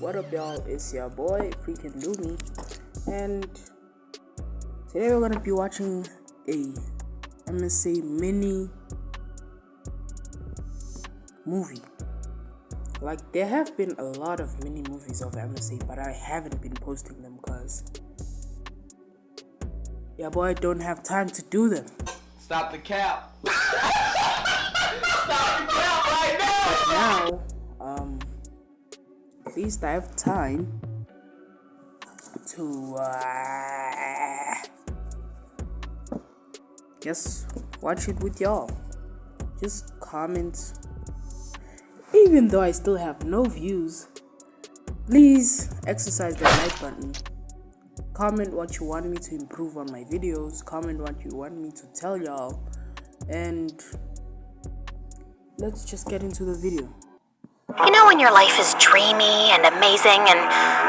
What up, y'all? It's your boy, freaking Lumi, and today we're gonna be watching a MSA mini movie. Like, there have been a lot of mini movies of MSA, but I haven't been posting them because your boy don't have time to do them. Stop the cap. Stop the cap right now. But now, at least I have time to just watch it with y'all. Just comment. Even though I still have no views, please exercise that like button. Comment what you want me to improve on my videos. Comment what you want me to tell y'all. And let's just get into the video. You know when your life is dreamy and amazing and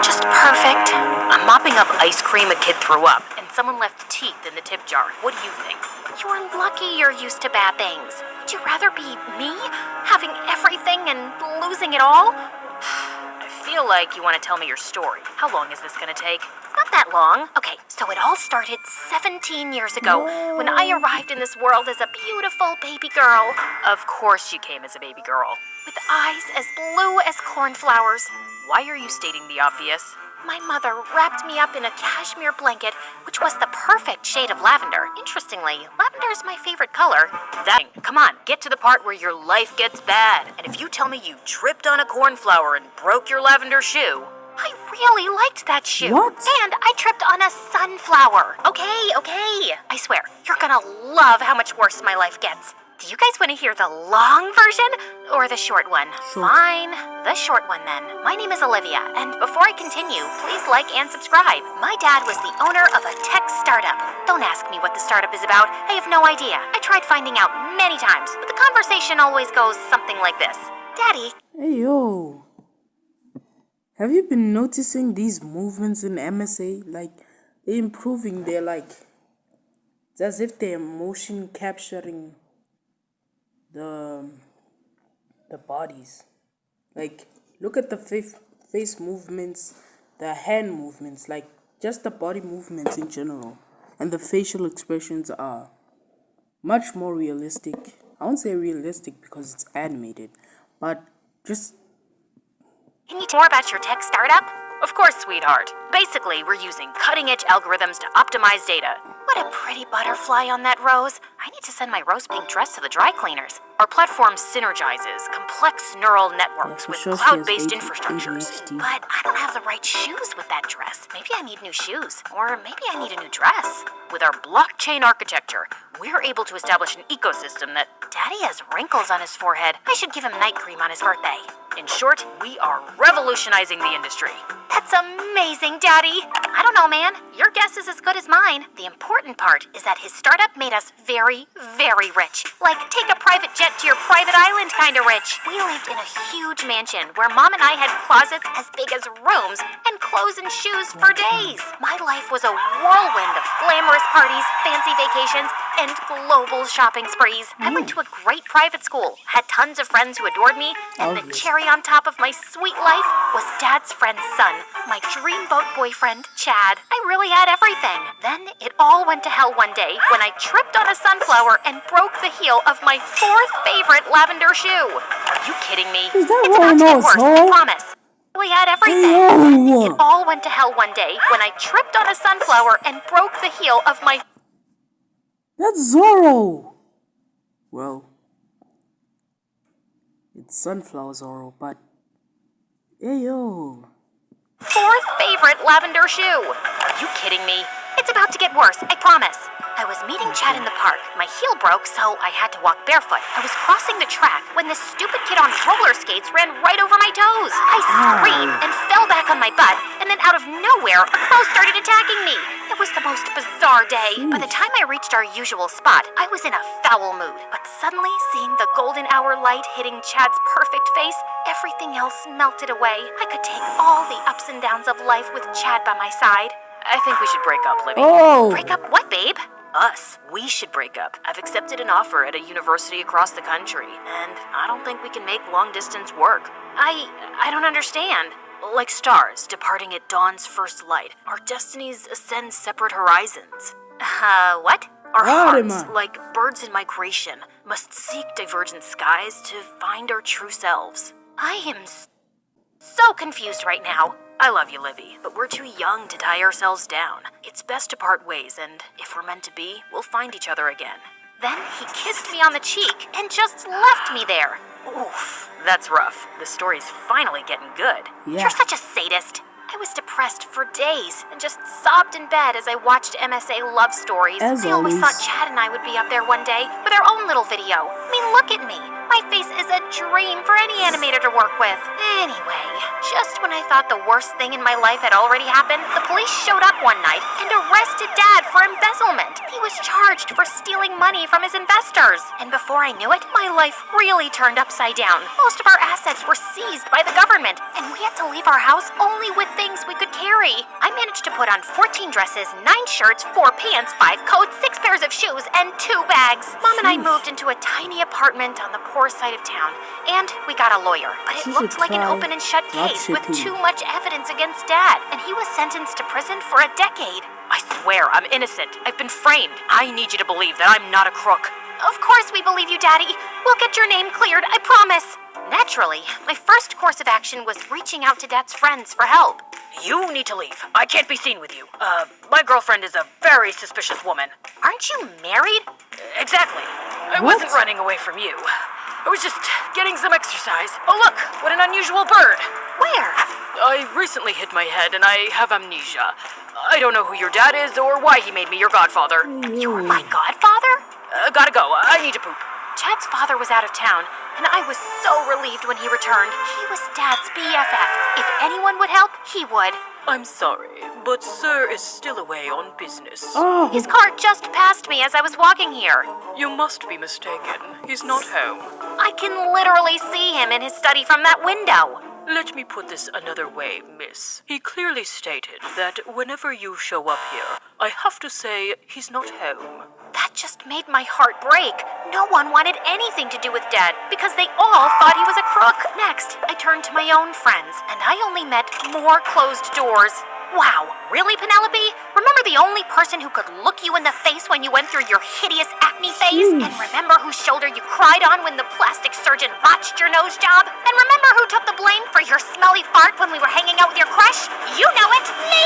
just perfect? I'm mopping up ice cream a kid threw up, and someone left teeth in the tip jar. What do you think? You're lucky you're used to bad things. Would you rather be me, having everything and losing it all? I feel like you want to tell me your story. How long is this going to take? Not that long. Okay, so it all started 17 years ago when I arrived in this world as a beautiful baby girl. Of course you came as a baby girl. With eyes as blue as cornflowers. Why are you stating the obvious? My mother wrapped me up in a cashmere blanket, which was the perfect shade of lavender. Interestingly, lavender is my favorite color. Come on, get to the part where your life gets bad. And if you tell me you tripped on a cornflower and broke your lavender shoe, I really liked that shoe. What? And I tripped on a sunflower. Okay. I swear, you're gonna love how much worse my life gets. Do you guys want to hear the long version or the short one? Sure. Fine, the short one then. My name is Olivia, and before I continue, please like and subscribe. My dad was the owner of a tech startup. Don't ask me what the startup is about. I have no idea. I tried finding out many times, but the conversation always goes something like this. Daddy. Hey, yo. Have you been noticing these movements in MSA? Like, they're improving. They're like, it's as if they're motion capturing the bodies. Like, look at the face movements, the hand movements, like just the body movements in general, and the facial expressions are much more realistic. I won't say realistic because it's animated, but just... Can you tell more about your tech startup? Of course, sweetheart. Basically, we're using cutting-edge algorithms to optimize data. What a pretty butterfly on that rose. I need to send my rose pink dress to the dry cleaners. Our platform synergizes complex neural networks with cloud-based infrastructures. But I don't have the right shoes with that dress. Maybe I need new shoes. Or maybe I need a new dress. With our blockchain architecture, we're able to establish an ecosystem that... Daddy has wrinkles on his forehead. I should give him night cream on his birthday. In short, we are revolutionizing the industry. That's amazing, Daddy. I don't know, man. Your guess is as good as mine. The important part is that his startup made us very, very rich. Like, take a private jet to your private island kind of rich. We lived in a huge mansion where Mom and I had closets as big as rooms and clothes and shoes for days. My life was a whirlwind of glamorous parties, fancy vacations, and global shopping sprees. I went to a great private school, had tons of friends who adored me, and the cherry on top of my sweet life was Dad's friend's son, my dreamboat boyfriend, Chad. I really had everything. Then it all went to hell one day when I tripped on a sunflower and broke the heel of my fourth favorite lavender shoe. Are you kidding me? Is that It's about to get worse, I promise. We had everything. Hey, It all went to hell one day when I tripped on a sunflower and broke the heel of my... That's Zorro! Well, it's Sunflower Zorro, but... Hey, yo. fourth favorite lavender shoe. Are you kidding me? It's about to get worse, I promise. I was meeting Chad in the park. My heel broke, so I had to walk barefoot. I was crossing the track when this stupid kid on roller skates ran right over my toes. I screamed and fell back on my butt, and then out of nowhere, a crow started attacking me. It was the most bizarre day. By the time I reached our usual spot, I was in a foul mood. But suddenly, seeing the golden hour light hitting Chad's perfect face, everything else melted away. I could take all the ups and downs of life with Chad by my side. I think we should break up, Libby. Oh! Break up what, babe? Us. We should break up. I've accepted an offer at a university across the country, and I don't think we can make long distance work. I don't understand. Like stars departing at dawn's first light, our destinies ascend separate horizons. What? Our hearts, man. like birds in migration, must seek divergent skies to find our true selves. I am so confused right now. I love you, Livy, but we're too young to tie ourselves down. It's best to part ways, and if we're meant to be, we'll find each other again. Then he kissed me on the cheek and just left me there. Oof, that's rough. The story's finally getting good. Yeah. You're such a sadist. I was depressed for days and just sobbed in bed as I watched MSA love stories. As I always always. thought Chad and I would be up there one day with our own little video. I mean, look at me. My face is a dream for any animator to work with. Anyway, just when I thought the worst thing in my life had already happened, the police showed up one night and arrested Dad for embezzlement. He was charged for stealing money from his investors. And before I knew it, my life really turned upside down. Most of our assets were seized by the government, and we had to leave our house only with things we could carry. I managed to put on 14 dresses, 9 shirts, 4 pants, 5 coats, 6 pairs of shoes, and 2 bags. Mom and I moved into a tiny apartment on the poor side of town, and we got a lawyer. But it She looked should like an try open and shut case with dropshipping. too much evidence against Dad, and he was sentenced to prison for a decade. I swear, I'm innocent. I've been framed. I need you to believe that I'm not a crook. Of course we believe you, Daddy. We'll get your name cleared, I promise. Naturally, my first course of action was reaching out to Dad's friends for help. You need to leave. I can't be seen with you. My girlfriend is a very suspicious woman. Aren't you married? Exactly. I What? wasn't running away from you. I was just getting some exercise. Oh, look, what an unusual bird. Where? I recently hit my head and I have amnesia. I don't know who your dad is or why he made me your godfather. You're my godfather? Gotta go. I need to poop. Chad's father was out of town, and I was so relieved when he returned. He was Dad's BFF. If anyone would help, he would. I'm sorry, but Sir is still away on business. Oh, His car just passed me as I was walking here. You must be mistaken. He's not home. I can literally see him in his study from that window. Let me put this another way, miss. He clearly stated that whenever you show up here, I have to say he's not home. That just made my heart break. No one wanted anything to do with Dad because they all thought he was a crook. Next, I turned to my own friends, and I only met more closed doors. Wow, really, Penelope? Remember the only person who could look you in the face when you went through your hideous acne phase? And remember whose shoulder you cried on when the plastic surgeon botched your nose job? And remember who took the blame for your smelly fart when we were hanging out with your crush? You know it, me!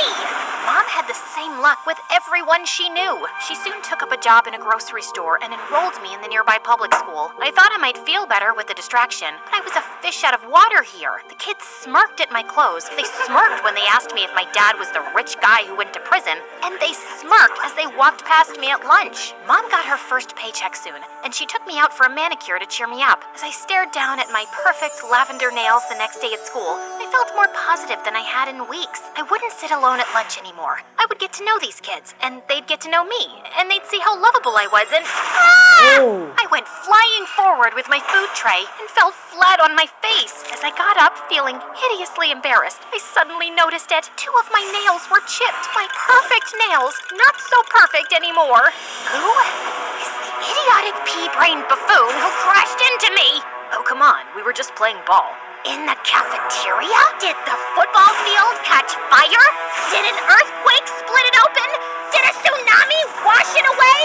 Mom had the same luck with everyone she knew. She soon took up a job in a grocery store and enrolled me in the nearby public school. I thought I might feel better with the distraction, but I was a fish out of water here. The kids smirked at my clothes. They smirked when they asked me if my dad was the rich guy who went to prison, and they smirked as they walked past me at lunch. Mom got her first paycheck soon, and she took me out for a manicure to cheer me up. As I stared down at my perfect lavender nails the next day at school, I felt more positive than I had in weeks. I wouldn't sit alone at lunch anymore. I would get to know these kids, and they'd get to know me, and they'd see how lovable I was, and Oh. I went flying forward with my food tray and fell flat on my face. As I got up, feeling hideously embarrassed, I suddenly noticed it. 2 of my nails were chipped. My perfect nails, not so perfect anymore. Who is the idiotic pea-brained buffoon who crashed into me? Oh, come on, we were just playing ball. In the cafeteria? Did the football field catch fire? Did an earthquake split it open? Did a tsunami wash it away?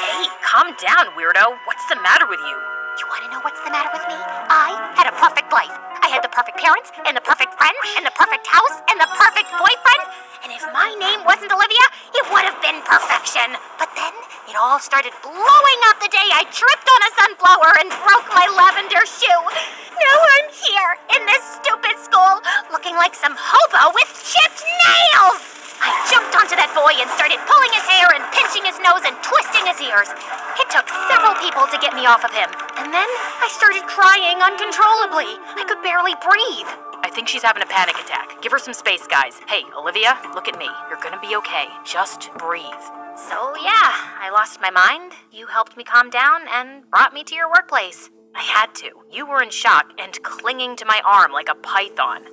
Hey, calm down, weirdo. What's the matter with you? You want to know what's the matter with me? I had a perfect life. I had the perfect parents, and the perfect friends, and the perfect house, and the perfect boyfriend. And if my name wasn't Olivia, it would have been perfection. But then it all started blowing up the day I tripped on a sunflower and broke my lavender shoe. Now I'm here in this stupid school, looking like some hobo with chipped nails. I jumped onto that boy and started pulling his hair and pinching his nose and twisting his ears. It took several people to get me off of him. And then I started crying uncontrollably. I could barely breathe. I think she's having a panic attack. Give her some space, guys. Hey, Olivia, look at me. You're gonna be okay. Just breathe. So yeah, I lost my mind. You helped me calm down and brought me to your workplace. I had to. You were in shock and clinging to my arm like a python.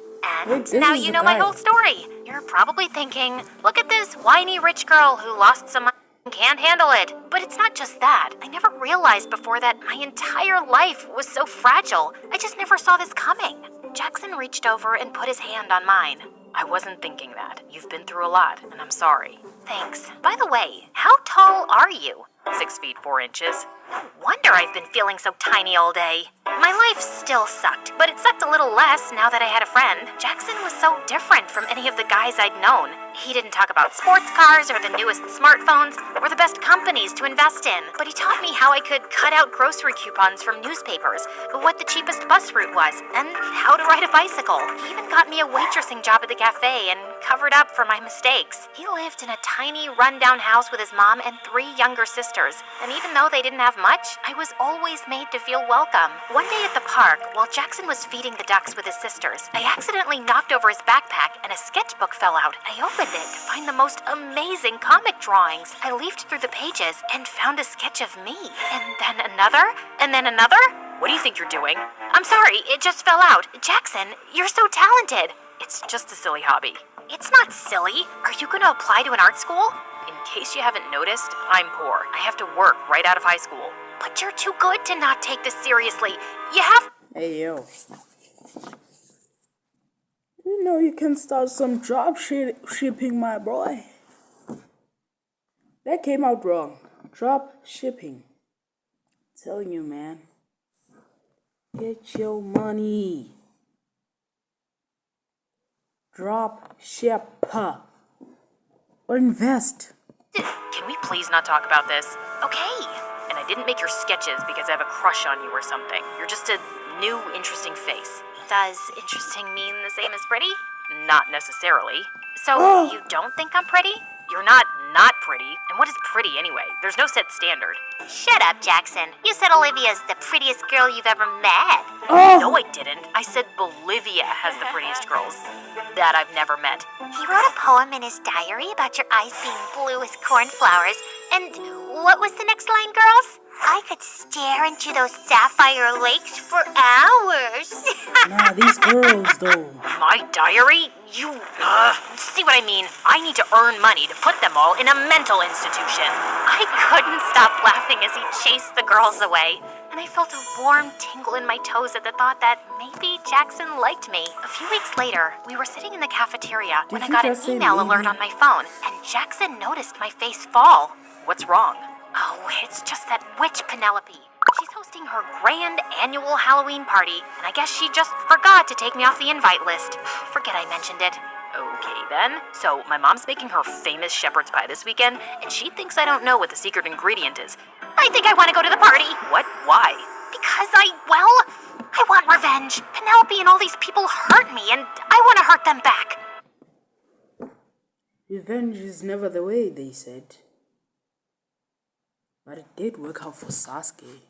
And Wait, this now is you the know my guy. whole story. You're probably thinking, look at this whiny rich girl who lost some money and can't handle it. But it's not just that. I never realized before that my entire life was so fragile. I just never saw this coming. Jackson reached over and put his hand on mine. I wasn't thinking that. You've been through a lot, and I'm sorry. Thanks. By the way, how tall are you? 6 feet 4 inches. No wonder I've been feeling so tiny all day. My life still sucked, but it sucked a little less now that I had a friend. Jackson was so different from any of the guys I'd known. He didn't talk about sports cars or the newest smartphones or the best companies to invest in, but he taught me how I could cut out grocery coupons from newspapers, what the cheapest bus route was, and how to ride a bicycle. He even got me a waitressing job at the cafe and covered up for my mistakes. He lived in a tiny, rundown house with his mom and 3 younger sisters, and even though they didn't have much, I was always made to feel welcome. One day at the park, while Jackson was feeding the ducks with his sisters, I accidentally knocked over his backpack and a sketchbook fell out. I opened it to find the most amazing comic drawings. I leafed through the pages and found a sketch of me. And then another, and then another. What do you think you're doing? I'm sorry, it just fell out. Jackson, you're so talented. It's just a silly hobby. It's not silly. Are you going to apply to an art school? In case you haven't noticed, I'm poor. I have to work right out of high school. But you're too good to not take this seriously. You have... Hey, yo. You know you can start some drop shipping, my boy. That came out wrong. Drop shipping. Telling you, man. Get your money. Drop ship. Or invest. Can we please not talk about this? Okay. And I didn't make your sketches because I have a crush on you or something. You're just a new, interesting face. Does interesting mean the same as pretty? Not necessarily. So you don't think I'm pretty? You're not pretty. And what is pretty anyway? There's no set standard. Shut up, Jackson. You said Olivia's the prettiest girl you've ever met. No, I didn't. I said Bolivia has the prettiest girls that I've never met. He wrote a poem in his diary about your eyes being blue as cornflowers. And what was the next line, girls? I could stare into those sapphire lakes for hours. Nah, these girls, though. My diary? You, see what I mean? I need to earn money to put them all in a mental institution. I couldn't stop laughing as he chased the girls away. And I felt a warm tingle in my toes at the thought that maybe Jackson liked me. A few weeks later, we were sitting in the cafeteria when I got an email alert on my phone, and Jackson noticed my face fall. What's wrong? Oh, it's just that witch Penelope. She's hosting her grand annual Halloween party, and I guess she just forgot to take me off the invite list. Forget I mentioned it. Okay then. So my mom's making her famous shepherd's pie this weekend, and she thinks I don't know what the secret ingredient is. I think I want to go to the party. What? Why? Because I want revenge. Penelope and all these people hurt me, and I want to hurt them back. Revenge is never the way, they said. But it did work out for Sasuke.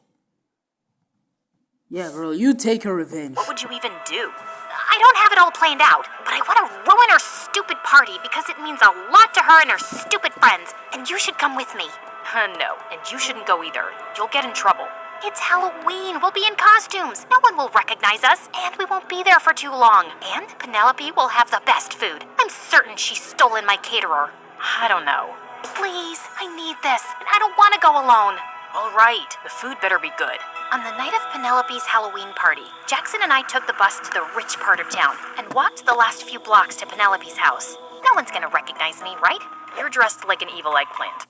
Yeah, girl, you take her revenge. What would you even do? I don't have it all planned out, but I want to ruin her stupid party because it means a lot to her and her stupid friends, and you should come with me. No, and you shouldn't go either. You'll get in trouble. It's Halloween. We'll be in costumes. No one will recognize us, and we won't be there for too long. And Penelope will have the best food. I'm certain she's stolen my caterer. I don't know. Please, I need this, and I don't want to go alone. All right, the food better be good. On the night of Penelope's Halloween party, Jackson and I took the bus to the rich part of town and walked the last few blocks to Penelope's house. No one's gonna recognize me, right? You're dressed like an evil eggplant.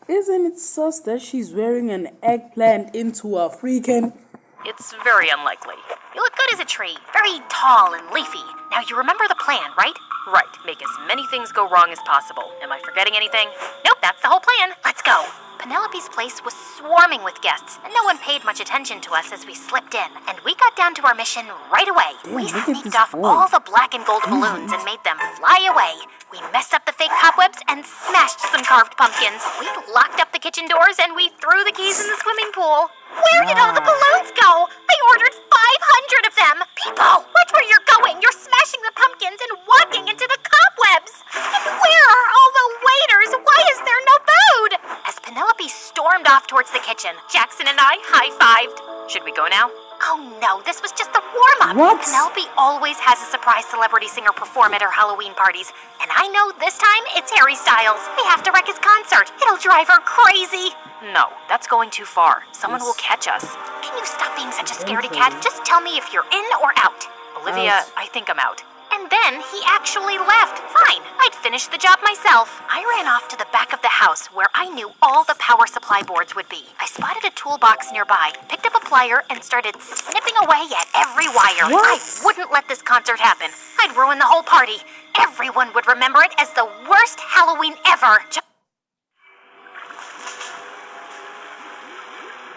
Isn't it sus that she's wearing an eggplant into a freaking... It's very unlikely. You look good as a tree, very tall and leafy. Now you remember the plan, right? Right, make as many things go wrong as possible. Am I forgetting anything? Nope, that's the whole plan. Let's go. Penelope's place was swarming with guests, and no one paid much attention to us as we slipped in. And we got down to our mission right away. We sneaked off all the black and gold balloons and made them fly away. We messed up the fake cobwebs and smashed some carved pumpkins. We locked up the kitchen doors and we threw the keys in the swimming pool. Where did all the balloons go? I ordered 500 of them. People, watch where you're going. You're smashing the pumpkins and walking into the cobwebs. And where are all the waiters? Why is there no food? As Penelope stormed off towards the kitchen, Jackson and I high-fived. Should we go now? Oh no, this was just the warm-up. What? Penelope always has a surprise celebrity singer perform at her Halloween parties. And I know this time it's Harry Styles. They have to wreck his concert. It'll drive her crazy. No, that's going too far. Someone will catch us. Can you stop being such a scaredy cat? Just tell me if you're in or out. Olivia, I think I'm out. And then he actually left. Fine, I'd finish the job myself. I ran off to the back of the house where I knew all the power supply boards would be. I spotted a toolbox nearby, picked up a plier, and started snipping away at every wire. What? I wouldn't let this concert happen. I'd ruin the whole party. Everyone would remember it as the worst Halloween ever.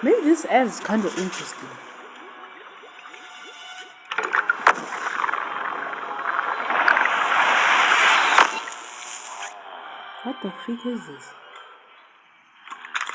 Maybe this ad is kind of interesting. What the freak is this?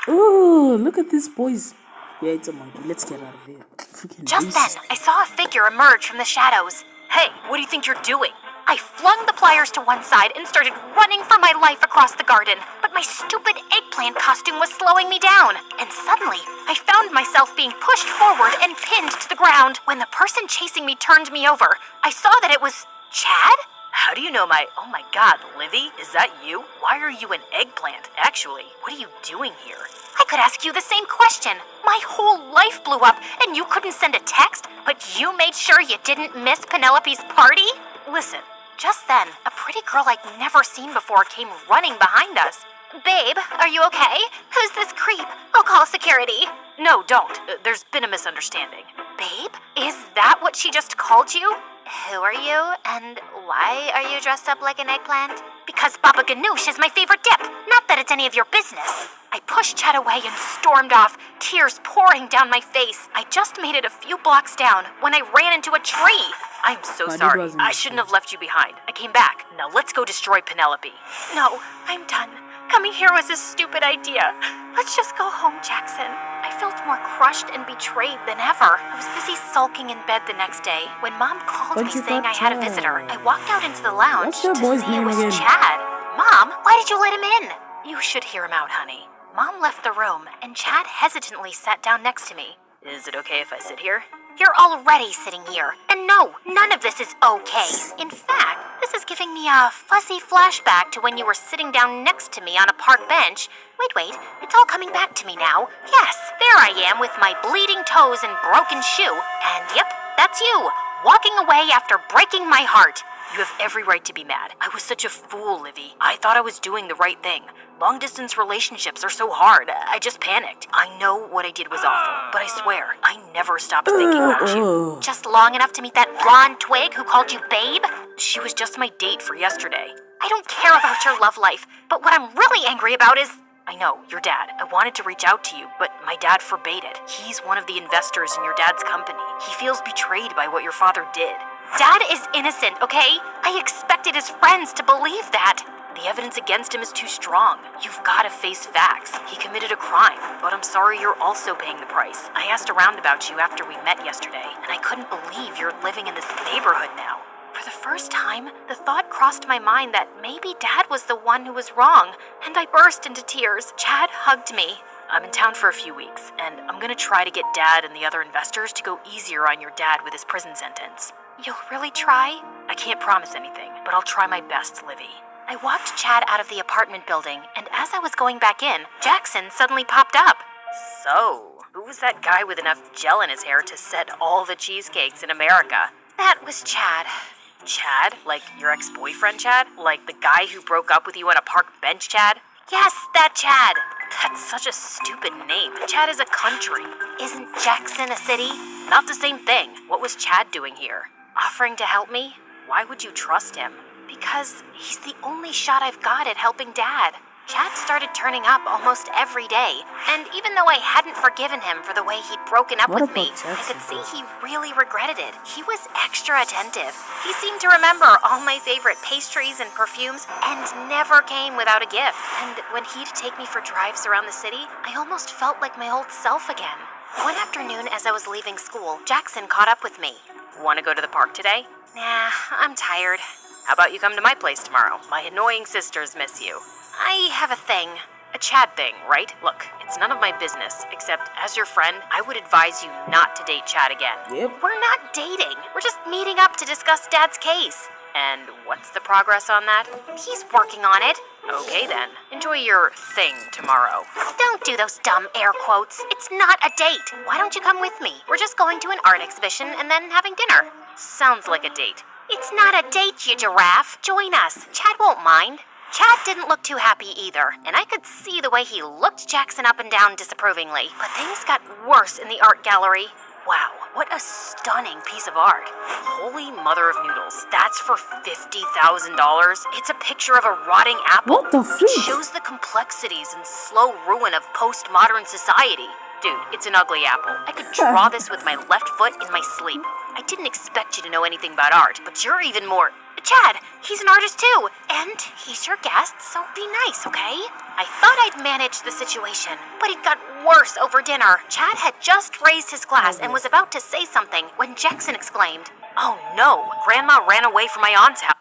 Oh, look at this, boys. Yeah, it's a monkey. Let's get out of here. Freaking Just beast. then, I saw a figure emerge from the shadows. Hey, what do you think you're doing? I flung the pliers to one side and started running for my life across the garden. But my stupid eggplant costume was slowing me down. And suddenly, I found myself being pushed forward and pinned to the ground. When the person chasing me turned me over, I saw that it was Chad? How do you know oh my god, Livy, is that you? Why are you an eggplant? Actually, what are you doing here? I could ask you the same question. My whole life blew up and you couldn't send a text, but you made sure you didn't miss Penelope's party? Listen, just then, a pretty girl I'd never seen before came running behind us. Babe, are you okay? Who's this creep? I'll call security. No, don't. There's been a misunderstanding. Babe, is that what she just called you? Who are you, and why are you dressed up like an eggplant? Because Baba Ganoush is my favorite dip, not that it's any of your business. I pushed Chad away and stormed off, tears pouring down my face. I just made it a few blocks down when I ran into a tree. I'm so sorry. I shouldn't have left you behind. I came back. Now let's go destroy Penelope. No, I'm done. Coming here was a stupid idea. Let's just go home, Jackson. I felt more crushed and betrayed than ever. I was busy sulking in bed the next day when Mom called me saying I had a visitor. I walked out into the lounge What's that to boy's see it name was again? Chad. Mom, why did you let him in? You should hear him out, honey. Mom left the room, and Chad hesitantly sat down next to me. Is it okay if I sit here? You're already sitting here. And no, none of this is okay. In fact, this is giving me a fuzzy flashback to when you were sitting down next to me on a park bench. Wait, it's all coming back to me now. Yes, there I am with my bleeding toes and broken shoe. And yep, that's you, walking away after breaking my heart. You have every right to be mad. I was such a fool, Livy. I thought I was doing the right thing. Long-distance relationships are so hard. I just panicked. I know what I did was awful, but I swear, I never stopped thinking about you. Just long enough to meet that blonde twig who called you babe? She was just my date for yesterday. I don't care about your love life, but what I'm really angry about is... I know, your dad. I wanted to reach out to you, but my dad forbade it. He's one of the investors in your dad's company. He feels betrayed by what your father did. Dad is innocent, okay? I expected his friends to believe that. The evidence against him is too strong. You've got to face facts. He committed a crime, but I'm sorry you're also paying the price. I asked around about you after we met yesterday, and I couldn't believe you're living in this neighborhood now. For the first time, the thought crossed my mind that maybe Dad was the one who was wrong, and I burst into tears. Chad hugged me. I'm in town for a few weeks, and I'm gonna try to get Dad and the other investors to go easier on your dad with his prison sentence. You'll really try? I can't promise anything, but I'll try my best, Livy. I walked Chad out of the apartment building, and as I was going back in, Jackson suddenly popped up. So, who was that guy with enough gel in his hair to set all the cheesecakes in America? That was Chad. Chad? Like your ex-boyfriend Chad? Like the guy who broke up with you on a park bench Chad? Yes, that Chad. That's such a stupid name. Chad is a country. Isn't Jackson a city? Not the same thing. What was Chad doing here? Offering to help me? Why would you trust him? Because he's the only shot I've got at helping Dad. Chad started turning up almost every day, and even though I hadn't forgiven him for the way he'd broken up with me, I could see he really regretted it. He was extra attentive. He seemed to remember all my favorite pastries and perfumes, and never came without a gift. And when he'd take me for drives around the city, I almost felt like my old self again. One afternoon as I was leaving school, Jackson caught up with me. Want to go to the park today? Nah, I'm tired. How about you come to my place tomorrow? My annoying sisters miss you. I have a thing. A Chad thing, right? Look, it's none of my business, except as your friend, I would advise you not to date Chad again. Yep. We're not dating. We're just meeting up to discuss Dad's case. And what's the progress on that? He's working on it. Okay then. Enjoy your thing tomorrow. Don't do those dumb air quotes. It's not a date. Why don't you come with me? We're just going to an art exhibition and then having dinner. Sounds like a date. It's not a date, you giraffe. Join us. Chad won't mind. Chad didn't look too happy either, and I could see the way he looked Jackson up and down disapprovingly. But things got worse in the art gallery. Wow, what a stunning piece of art. Holy mother of noodles. That's for $50,000. It's a picture of a rotting apple. What the freak? It shows the complexities and slow ruin of postmodern society. Dude, it's an ugly apple. I could draw this with my left foot in my sleep. I didn't expect you to know anything about art, but you're even more... Chad, he's an artist too, and he's your guest, so be nice, okay? I thought I'd manage the situation, but it got worse over dinner. Chad had just raised his glass and was about to say something when Jackson exclaimed, "Oh no, Grandma ran away from my aunt's house."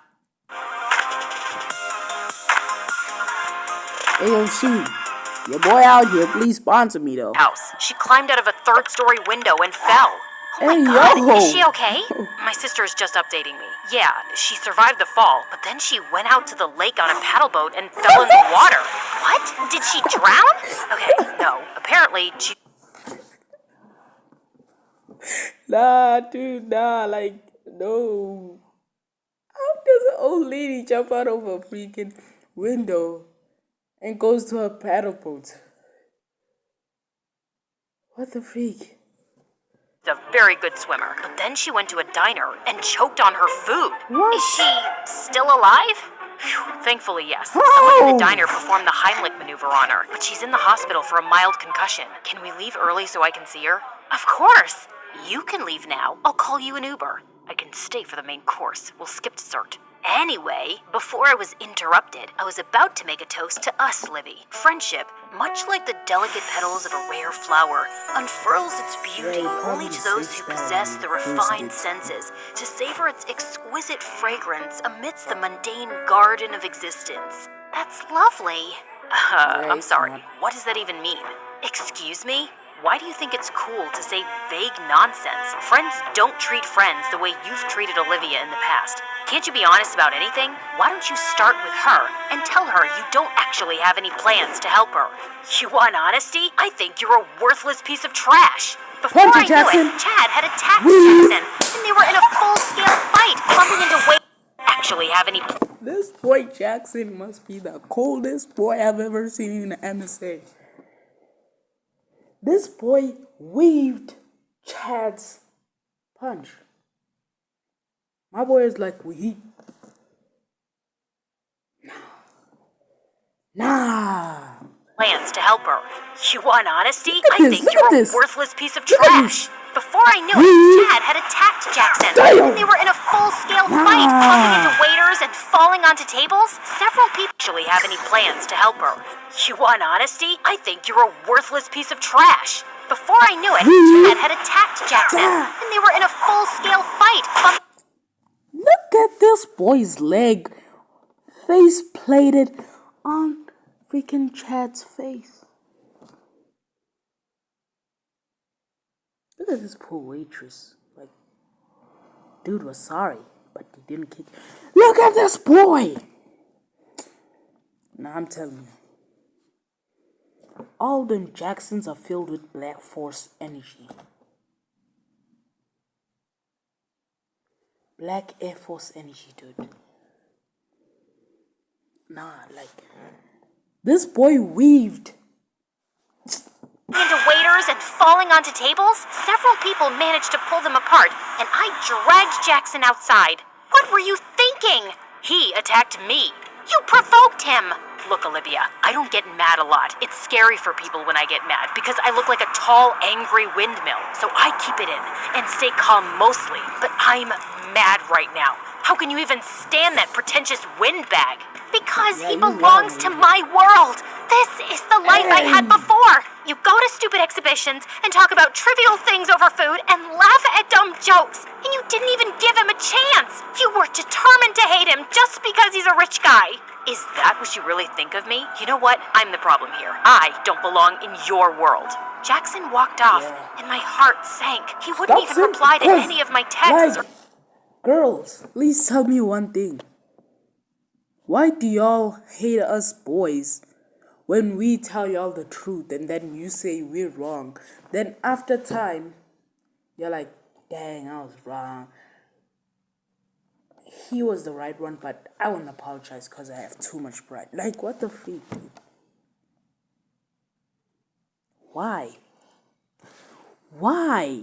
Hey, yo, shoot. Your boy out here, please sponsor me, though. She climbed out of a third-story window and fell. Oh my Hey, God, yo. is she okay? My sister is just updating me. Yeah, she survived the fall, but then she went out to the lake on a paddle boat and fell in the water. What? Did she drown? Okay, no. Apparently, she... Nah, dude, nah, like, no. How does an old lady jump out of a freaking window and goes to a paddle boat? What the freak? a very good swimmer. But then she went to a diner and choked on her food. What? Is she still alive? Phew, thankfully, yes. How? Someone in the diner performed the Heimlich maneuver on her, but she's in the hospital for a mild concussion. Can we leave early so I can see her? Of course! You can leave now. I'll call you an Uber. I can stay for the main course. We'll skip dessert. Anyway, before I was interrupted, I was about to make a toast to us, Livy. Friendship, much like the delicate petals of a rare flower, unfurls its beauty only to those who possess the refined senses, to savor its exquisite fragrance amidst the mundane garden of existence. That's lovely. I'm sorry. What does that even mean? Excuse me? Why do you think it's cool to say vague nonsense? Friends don't treat friends the way you've treated Olivia in the past. Can't you be honest about anything? Why don't you start with her and tell her you don't actually have any plans to help her? You want honesty? I think you're a worthless piece of trash. Before I knew it, Chad had attacked Jackson, and they were in a full-scale fight, bumping into weight. Actually have any... This boy Jackson must be the coldest boy I've ever seen in the MSA. This boy weaved Chad's punch. My boy is like, Nah. Plans to help her. You want honesty? Look at I this, think look you're at a this. worthless piece of Look at trash. Before I knew it, Chad had attacked Jackson. Damn. And they were in a full-scale fight, bumping into waiters and falling onto tables. Several people actually have any plans to help her. You want honesty? I think you're a worthless piece of trash. Before I knew it, Chad had attacked Jackson. And they were in a full-scale fight, Look at this boy's leg, face plated on freaking Chad's face. Look at this poor waitress. Like, dude was sorry, but he didn't kick. Look at this boy! Now I'm telling you, all them Jacksons are filled with Black Force energy. Black Air Force energy, dude. Nah, like, this boy weaved. into waiters and falling onto tables. Several people managed to pull them apart, and I dragged Jackson outside. What were you thinking? He attacked me. You provoked him. Look, Olivia, I don't get mad a lot. It's scary for people when I get mad because I look like a tall, angry windmill. So I keep it in and stay calm mostly. But I'm mad right now. How can you even stand that pretentious windbag? Because he belongs to my world. This is the life I had before. You go to stupid exhibitions and talk about trivial things over food and laugh at dumb jokes. And you didn't even give him a chance. You were determined to hate him just because he's a rich guy. Is that what you really think of me? You know what? I'm the problem here. I don't belong in your world. Jackson walked off, and my heart sank. He wouldn't even reply to any of my texts. Like, girls, please tell me one thing. Why do y'all hate us boys when we tell y'all the truth and then you say we're wrong? Then after time, you're like, dang, I was wrong. He was the right one, but I won't apologize because I have too much pride. Like, what the freak, dude? Why? Why?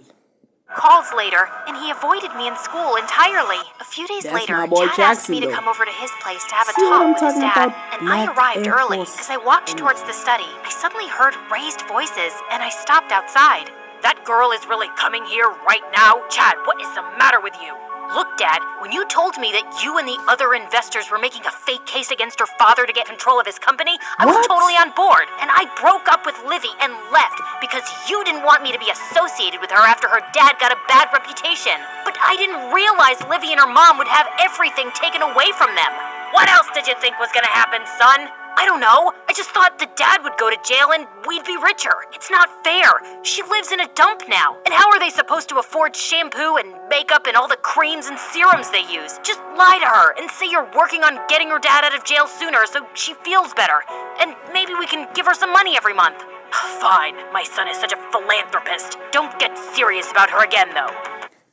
Calls later, and he avoided me in school entirely. A few days That's later, my boy Chad asked me Jackson, to though. come over to his place to have a See what I'm talk with his talking dad, about? and I Black arrived Air early. Force As I walked towards the study, I suddenly heard raised voices, and I stopped outside. That girl is really coming here right now? Chad, what is the matter with you? Look, Dad, when you told me that you and the other investors were making a fake case against her father to get control of his company, I was What? totally on board. And I broke up with Livy and left because you didn't want me to be associated with her after her dad got a bad reputation. But I didn't realize Livy and her mom would have everything taken away from them. What else did you think was gonna happen, son? I don't know. I just thought the dad would go to jail and we'd be richer. It's not fair. She lives in a dump now. And how are they supposed to afford shampoo and makeup and all the creams and serums they use? Just lie to her and say you're working on getting her dad out of jail sooner so she feels better. And maybe we can give her some money every month. Fine. My son is such a philanthropist. Don't get serious about her again, though.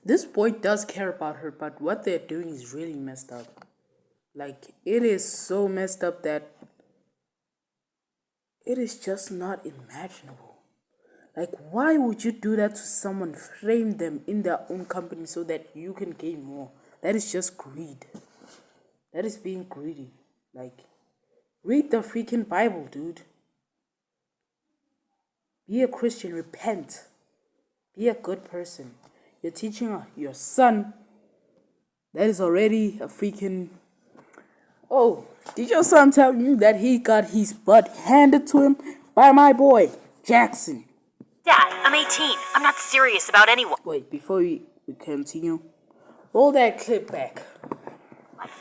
This boy does care about her, but what they're doing is really messed up. Like, it is so messed up that it is just not imaginable. Like, why would you do that to someone? Frame them in their own company so that you can gain more. That is just greed. That is being greedy. Like, read the freaking Bible, dude. Be a Christian, repent. Be a good person. You're teaching your son that is already a freaking... Oh, did your son tell you that he got his butt handed to him by my boy, Jackson? Dad, I'm 18. I'm not serious about anyone. Wait, before we continue, roll that clip back.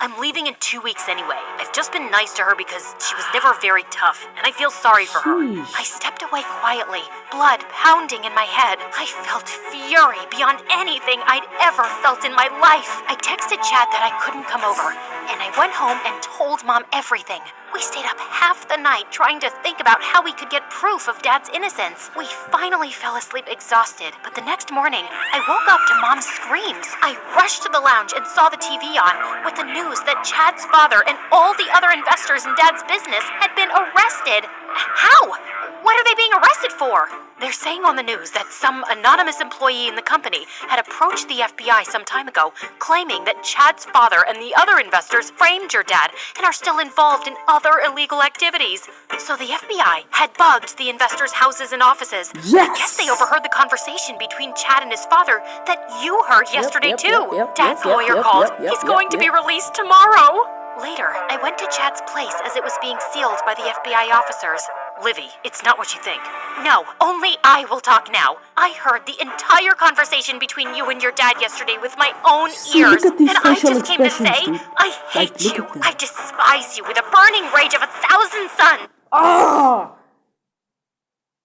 I'm leaving in 2 weeks anyway. I've just been nice to her because she was never very tough, and I feel sorry for her. Sheesh. I stepped away quietly, blood pounding in my head. I felt fury beyond anything I'd ever felt in my life. I texted Chad that I couldn't come over, and I went home and told Mom everything. We stayed up half the night trying to think about how we could get proof of Dad's innocence. We finally fell asleep exhausted, but the next morning, I woke up to Mom's screams. I rushed to the lounge and saw the TV on with the news that Chad's father and all the other investors in Dad's business had been arrested. How? What are they being arrested for? They're saying on the news that some anonymous employee in the company had approached the FBI some time ago, claiming that Chad's father and the other investors framed your dad and are still involved in other illegal activities. So the FBI had bugged the investors' houses and offices. Yes! I guess they overheard the conversation between Chad and his father that you heard yesterday too. Dad's lawyer called. He's going to be released tomorrow. Later, I went to Chad's place as it was being sealed by the FBI officers. Livy, it's not what you think. No, only I will talk now. I heard the entire conversation between you and your dad yesterday with my own ears. Look at these And I facial just came to say, expressions, dude. I hate Like, look you. at them. I despise you with a burning rage of 1,000 suns. Ah!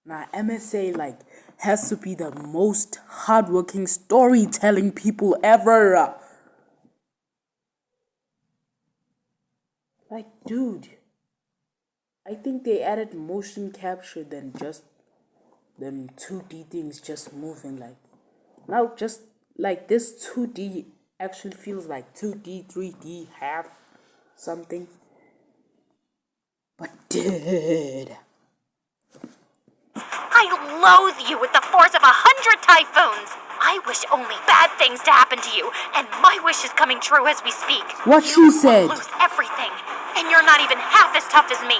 Now, MSA, like, has to be the most hardworking storytelling people ever. Like, dude, I think they added motion capture than just them 2D things just moving. Like, now just like this 2D actually feels like 2D, 3D, half something. But dude, I loathe you with the force of 100 typhoons. I wish only bad things to happen to you, and my wish is coming true as we speak. What you she said. will lose everything, and you're not even half as tough as me.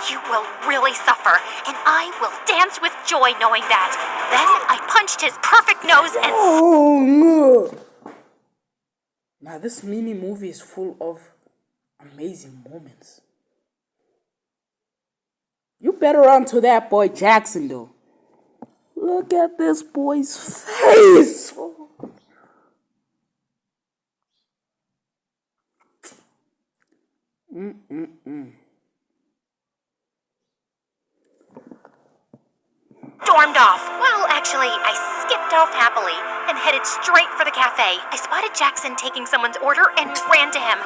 You will really suffer, and I will dance with joy knowing that. Then I punched his perfect nose and... Oh no! Now this mini movie is full of amazing moments. You better run to that boy Jackson though. Look at this boy's face. Stormed off. Well, actually, I skipped off happily and headed straight for the cafe. I spotted Jackson taking someone's order and ran to him.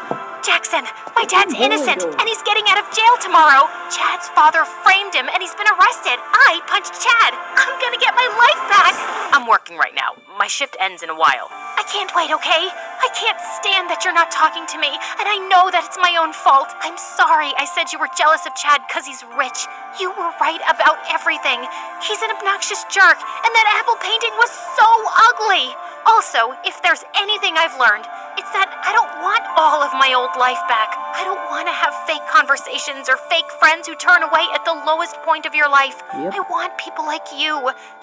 Jackson, my dad's innocent, and he's getting out of jail tomorrow. Chad's father framed him, and he's been arrested. I punched Chad. I'm gonna get my life back. I'm working right now. My shift ends in a while. I can't wait, okay? I can't stand that you're not talking to me, and I know that it's my own fault. I'm sorry I said you were jealous of Chad because he's rich. You were right about everything. He's an obnoxious jerk, and that apple painting was so ugly. Also, if there's anything I've learned, it's that I don't want all of my old life back. I don't want to have fake conversations or fake friends who turn away at the lowest point of your life. Yep. I want people like you.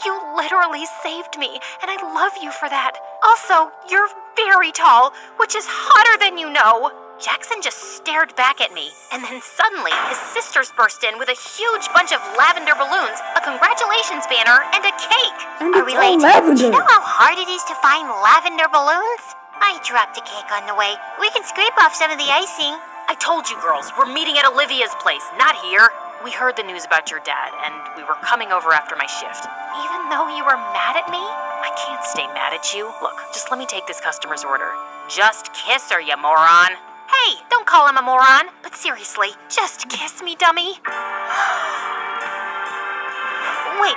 You literally saved me, and I love you for that. Also, you're very tall, which is hotter than you know. Jackson just stared back at me, and then suddenly his sisters burst in with a huge bunch of lavender balloons, a congratulations banner, and a cake. And Are it's we all late? lavender. Do you know how hard it is to find lavender balloons? I dropped a cake on the way. We can scrape off some of the icing. I told you girls, we're meeting at Olivia's place, not here. We heard the news about your dad, and we were coming over after my shift. Even though you were mad at me, I can't stay mad at you. Look, just let me take this customer's order. Just kiss her, you moron. Hey, don't call him a moron. But seriously, just kiss me, dummy.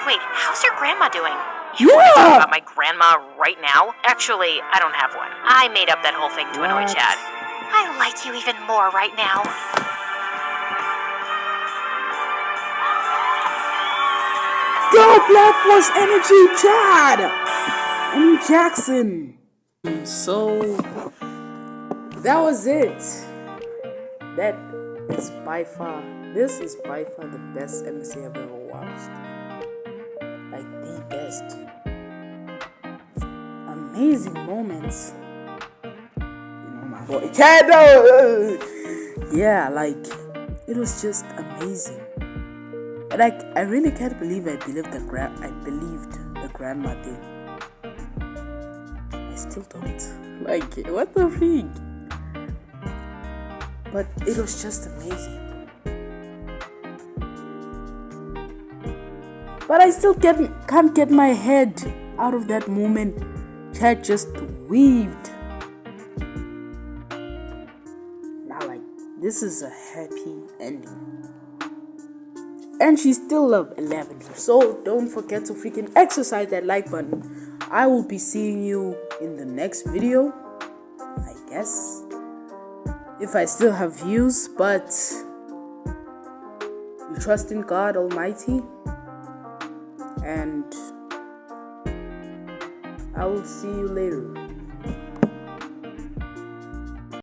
Wait, how's your grandma doing? You want to talk about my grandma right now? Actually, I don't have one. I made up that whole thing to annoy Chad. I like you even more right now. Go Black Force Energy, Chad! And Jackson. So, that was it. This is by far the best MSA I've ever watched. Like, the best. Amazing moments. You know, my boy Chad, yeah, like, it was just amazing. Like, I really can't believe I believed the grandma thing. I still don't. Like, what the freak? But it was just amazing. But I still can't get my head out of that moment. Chad just weaved. Now, like, this is a happy ending. And she still loved 11. So don't forget to freaking exercise that like button. I will be seeing you in the next video, I guess, if I still have views. But we trust in God Almighty, and I will see you later.